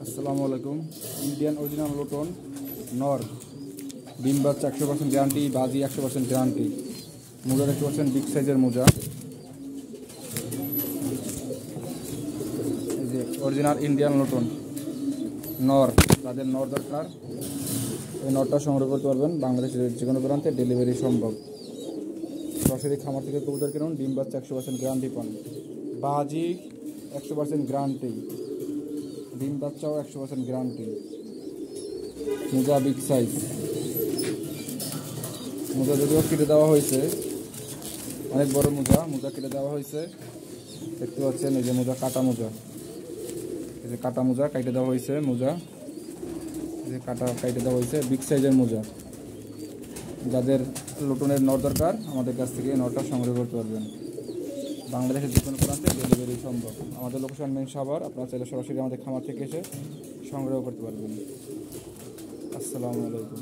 আসসালামু আলাইকুম। Indian original lotion নর ডিম বাচ্চা 100% গ্যারান্টি, বাজি 100% গ্যারান্টি। মোজা দেখতে পাচ্ছেন বিগ সাইজের মোজা। এই যে অরিজিনাল ইন্ডিয়ান লোটন নর, তাদের নর দরকার এই নরটা সংগ্রহ করতে পারবেন। বাংলাদেশের যে কোনো প্রান্তে ডেলিভারি সম্ভব। সরাসরি খামার থেকে কবুতর কিনুন, ডিম বাচ্চা 100% গ্যারান্টি পান, বাজি 100% গ্যারান্টি, ডিম বাচ্চাও 100% গ্যারান্টি। মোজা বিগ সাইজ, মোজা যদিও কেটে দেওয়া হয়েছে, অনেক বড় মোজা কেটে দেওয়া হয়েছে। দেখতে পাচ্ছেন এই যে মোজা, কাটা মোজা, এই যে কাটা মোজা কেটে দেওয়া হয়েছে, মোজা এই যে কাটা কেটে দেওয়া হয়েছে, বিগ সাইজের মোজা। যাদের লোটনের নর দরকার আমাদের কাছ থেকে নরটা সংগ্রহ করতে পারবেন। বাংলাদেশের যে কোনো প্রান্তে ডেলিভারি সম্ভব। আমাদের লোকেশন মেন সাভার, আপনারা চাইলে সরাসরি আমাদের খামার থেকে এসে সংগ্রহ করতে পারবেন। আসসালামু আলাইকুম।